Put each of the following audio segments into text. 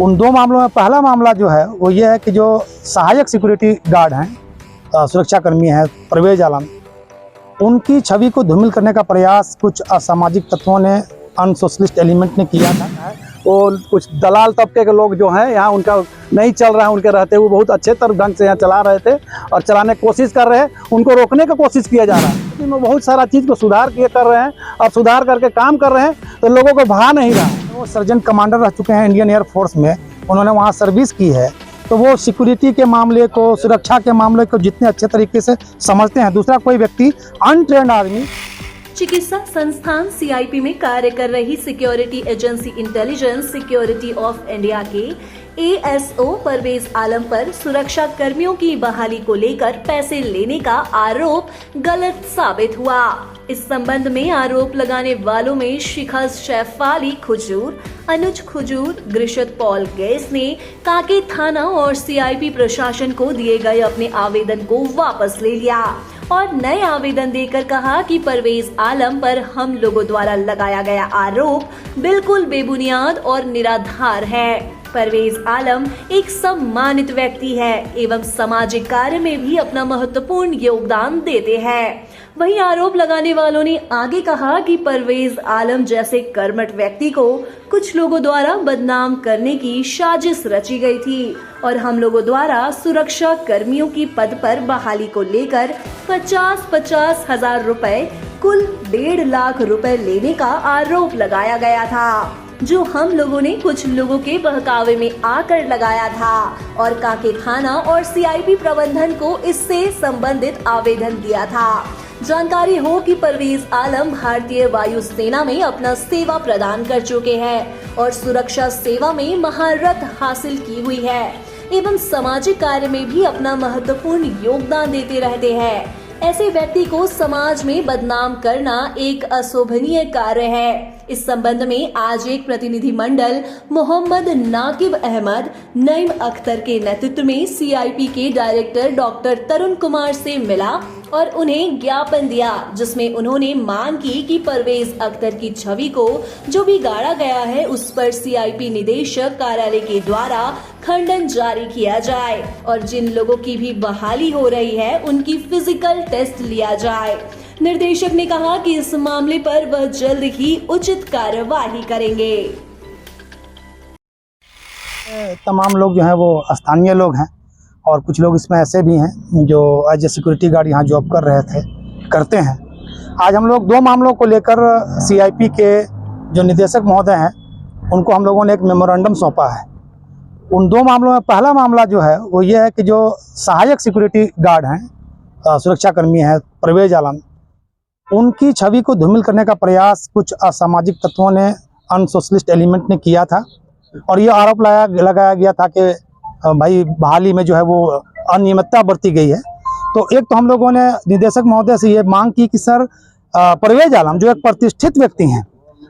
उन दो मामलों में पहला मामला जो है वो ये है कि जो सहायक सिक्योरिटी गार्ड हैं, सुरक्षाकर्मी हैं परवेज आलम, उनकी छवि को धूमिल करने का प्रयास कुछ असामाजिक तत्वों ने, अनसोशलिस्ट एलिमेंट ने किया था। वो कुछ दलाल तबके के लोग जो हैं यहाँ उनका नहीं चल रहा है, उनके रहते हुए बहुत अच्छे ढंग से यहाँ चला रहे थे और चलाने की कोशिश कर रहे हैं, उनको रोकने की कोशिश किया जा रहा है। लेकिन वो बहुत सारा चीज़ को सुधार कर रहे हैं और सुधार करके काम कर रहे हैं, तो लोगों को भा नहीं रहा। वो सर्जेंट कमांडर रह चुके हैं इंडियन एयरफोर्स में, उन्होंने वहाँ सर्विस की है, तो वो सिक्योरिटी के मामले को, सुरक्षा के मामले को जितने अच्छे तरीके से समझते हैं। दूसरा कोई व्यक्ति अनट्रेंड आदमी चिकित्सा संस्थान सीआईपी में कार्य कर रही security agency intelligence security of India के एएसओ परवेज आलम पर सुरक्षा कर्मियों की बहाली को लेकर पैसे लेने का आरोप गलत साबित हुआ। इस संबंध में आरोप लगाने वालों में शिखा शैफाली खुजूर, अनुज खुजूर, ग्रिशत पॉल गैस ने कांके थाना और सीआईपी प्रशासन को दिए गए अपने आवेदन को वापस ले लिया और नए आवेदन देकर कहा कि परवेज आलम पर हम लोगों द्वारा लगाया गया आरोप बिल्कुल बेबुनियाद और निराधार है। परवेज आलम एक सम्मानित व्यक्ति है एवं सामाजिक कार्य में भी अपना महत्वपूर्ण योगदान देते हैं। वहीं आरोप लगाने वालों ने आगे कहा कि परवेज आलम जैसे कर्मठ व्यक्ति को कुछ लोगों द्वारा बदनाम करने की साजिश रची गई थी और हम लोगों द्वारा सुरक्षा कर्मियों की पद पर बहाली को लेकर 50-50 हजार रुपए, कुल 1.5 लाख रुपए लेने का आरोप लगाया गया था, जो हम लोगों ने कुछ लोगों के बहकावे में आकर लगाया था और कांके थाना और सीआईपी प्रबंधन को इससे संबंधित आवेदन दिया था। जानकारी हो कि परवेज आलम भारतीय वायु सेना में अपना सेवा प्रदान कर चुके हैं और सुरक्षा सेवा में महारत हासिल की हुई है एवं सामाजिक कार्य में भी अपना महत्वपूर्ण योगदान देते रहते हैं। ऐसे व्यक्ति को समाज में बदनाम करना एक अशोभनीय कार्य है। इस संबंध में आज एक प्रतिनिधि मंडल मोहम्मद नाकिब अहमद नईम अख्तर के नेतृत्व में सीआईपी के डायरेक्टर डॉक्टर तरुण कुमार से मिला और उन्हें ज्ञापन दिया, जिसमें उन्होंने मांग की कि परवेज अख्तर की छवि को जो भी गाड़ा गया है उस पर सीआईपी निदेशक कार्यालय के द्वारा खंडन जारी किया जाए और जिन लोगों की भी बहाली हो रही है उनकी फिजिकल टेस्ट लिया जाए। निर्देशक ने कहा कि इस मामले पर वह जल्द ही उचित कार्यवाही करेंगे। तमाम लोग जो हैं वो स्थानीय लोग हैं और कुछ लोग इसमें ऐसे भी हैं जो एज ए सिक्योरिटी गार्ड यहाँ जॉब करते हैं। आज हम लोग 2 मामलों को लेकर सीआईपी के जो निदेशक महोदय हैं उनको हम लोगों ने एक मेमोरेंडम सौंपा है। उन 2 मामलों में पहला मामला जो है वो ये है कि जो सहायक सिक्योरिटी गार्ड हैं, सुरक्षाकर्मी हैं परवेज आलम, उनकी छवि को धूमिल करने का प्रयास कुछ असामाजिक तत्वों ने, अनसोशलिस्ट एलिमेंट ने किया था और ये आरोप लगाया गया था कि भाई बहाली में जो है वो अनियमितता बरती गई है। तो एक तो हम लोगों ने निदेशक महोदय से ये मांग की कि सर परवेज आलम जो एक प्रतिष्ठित व्यक्ति हैं,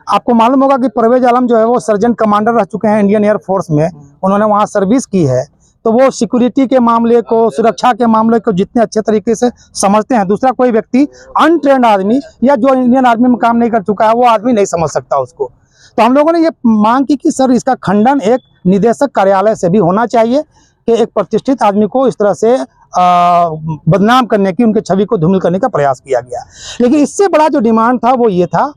आपको मालूम होगा कि परवेज आलम जो है वो सर्जेंट कमांडर रह चुके हैं इंडियन एयरफोर्स में, उन्होंने वहाँ सर्विस की है, तो वो सिक्योरिटी के मामले को, सुरक्षा के मामले को जितने अच्छे तरीके से समझते हैं। दूसरा कोई व्यक्ति अनट्रेंड आदमी या जो इंडियन आर्मी में काम नहीं कर चुका है वो आदमी नहीं समझ सकता उसको। तो हम लोगों ने ये मांग की कि सर इसका खंडन एक निदेशक कार्यालय से भी होना चाहिए कि एक प्रतिष्ठित आदमी को इस तरह से बदनाम करने की, उनके छवि को धूमिल करने का प्रयास किया गया। लेकिन इससे बड़ा जो डिमांड था वो ये था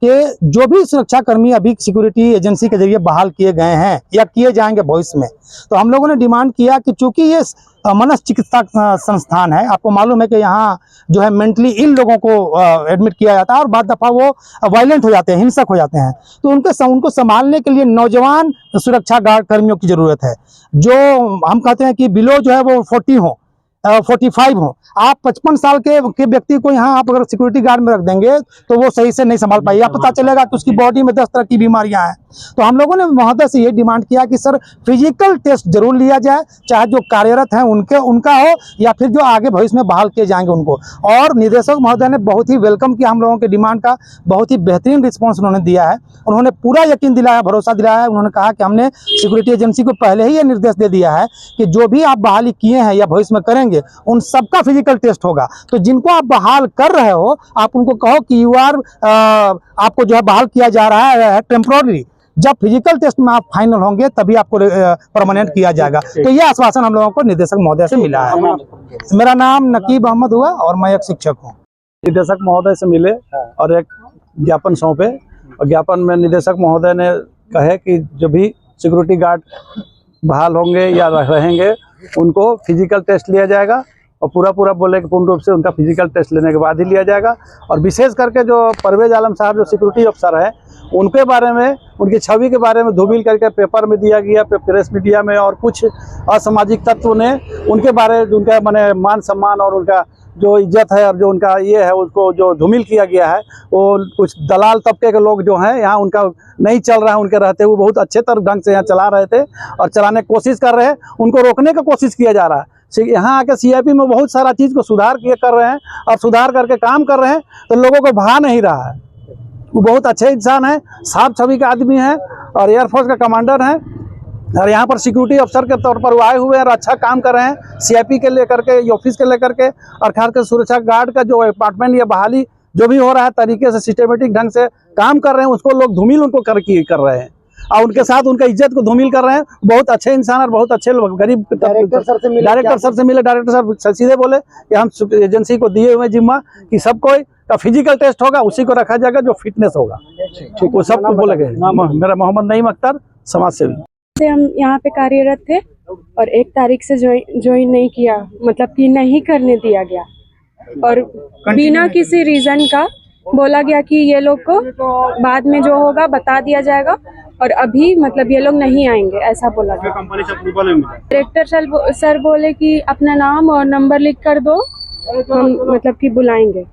कि जो भी सुरक्षाकर्मी अभी सिक्योरिटी एजेंसी के जरिए बहाल किए गए हैं या किए जाएंगे भविष्य में, तो हम लोगों ने डिमांड किया कि चूंकि ये मनस चिकित्सा संस्थान है, आपको मालूम है कि यहाँ जो है मेंटली इल लोगों को एडमिट किया जाता है और बाद दफ़ा वो वायलेंट हो जाते हैं, हिंसक हो जाते हैं, तो उनको संभालने के लिए नौजवान सुरक्षा गार्ड कर्मियों की ज़रूरत है, जो हम कहते हैं कि बिलो जो है वो 40 हो, 45 हो। आप 55 साल के व्यक्ति को यहाँ आप अगर सिक्योरिटी गार्ड में रख देंगे तो वो सही से नहीं संभाल पाएगा, पता चलेगा कि उसकी बॉडी में 10 तरह की बीमारियां हैं। तो हम लोगों ने महोदय से ये डिमांड किया कि सर फिजिकल टेस्ट जरूर लिया जाए, चाहे जो कार्यरत हैं उनका हो या फिर जो आगे भविष्य में बहाल किए जाएंगे उनको। और निदेशक महोदय ने बहुत ही वेलकम किया हम लोगों के डिमांड का, बहुत ही बेहतरीन रिस्पॉन्स उन्होंने दिया है। उन्होंने पूरा यकीन दिलाया, भरोसा दिलाया है। उन्होंने कहा कि हमने सिक्योरिटी एजेंसी को पहले ही ये निर्देश दे दिया है कि जो भी आप बहाली किए हैं या भविष्य में करेंगे उन सबका फिजिकल टेस्ट होगा। तो जिनको आप बहाल कर रहे हो आप उनको कहो कि आपको जो है बहाल किया जा रहा है टेम्पोररी, जब फिजिकल टेस्ट में आप फाइनल होंगे तभी आपको परमानेंट किया जाएगा। तो ये आश्वासन हम लोगों को निदेशक महोदय से मिला है। मेरा नाम नकीब अहमद हुआ और मैं एक शिक्षक हूँ। निदेशक महोदय से मिले और एक ज्ञापन सौंपे और ज्ञापन में निदेशक महोदय ने कहे कि जो भी सिक्योरिटी गार्ड बहाल होंगे या रहेंगे उनको फिजिकल टेस्ट लिया जाएगा और पूरा बोले कि पूर्ण रूप से उनका फिजिकल टेस्ट लेने के बाद ही लिया जाएगा। और विशेष करके जो परवेज आलम साहब जो सिक्योरिटी अफसर है उनके बारे में, उनकी छवि के बारे में धूमिल करके पेपर में दिया गया, प्रेस मीडिया में, और कुछ असामाजिक तत्व ने उनके बारे में उनका माने मान सम्मान और उनका जो इज्जत है और जो उनका ये है उसको जो धूमिल किया गया है। वो कुछ दलाल तबके के लोग जो हैं यहाँ उनका नहीं चल रहा है, उनके रहते हुए बहुत अच्छे ढंग से यहाँ चला रहे थे और चलाने की कोशिश कर रहे हैं, उनको रोकने की कोशिश किया जा रहा है। यहाँ आके सीआईपी में बहुत सारा चीज़ को सुधार कर रहे हैं और सुधार करके काम कर रहे हैं, तो लोगों को भा नहीं रहा है। वो बहुत अच्छे इंसान है, साफ छवि का आदमी है और एयरफोर्स का कमांडर है और यहाँ पर सिक्योरिटी अफसर के तौर पर वो आए हुए हैं और अच्छा काम कर रहे हैं सीआईपी के लेकर के, ऑफिस के लेकर के, और खासकर सुरक्षा गार्ड का जो अपार्टमेंट या बहाली जो भी हो रहा है तरीके से सिस्टमेटिक ढंग से काम कर रहे हैं। उसको लोग धूमिल उनको कर रहे हैं और उनके साथ उनका इज्जत को धूमिल कर रहे हैं। बहुत अच्छे इंसान और बहुत अच्छे लोग, गरीब डायरेक्टर सर से मिले। डायरेक्टर सर सीधे बोले कि हम एजेंसी को दिए हुए जिम्मा कि सब कोई का फिजिकल टेस्ट होगा, उसी को रखा जाएगा जो फिटनेस होगा। ठीक, वो सबको बोले गए। मेरा मोहम्मद नईम अख्तर, समाज सेवी। हम यहाँ पे कार्यरत थे और 1 तारीख से ज्वाइन नहीं किया, मतलब कि नहीं करने दिया गया और बिना किसी रीजन का बोला गया कि ये लोग को बाद में जो होगा बता दिया जाएगा और अभी मतलब ये लोग नहीं आएंगे, ऐसा बोला गया। कंपनी से अप्रूवल नहीं मिला। डायरेक्टर सर बोले कि अपना नाम और नंबर लिख कर दो, हम मतलब कि बुलाएंगे।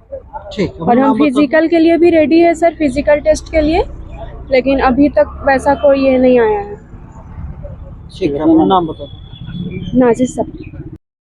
और हम फिजिकल के लिए भी रेडी है सर, फिजिकल टेस्ट के लिए, लेकिन अभी तक वैसा कोई ये नहीं आया है। ठीक है, अपना नाम बताओ। नाजिर सब।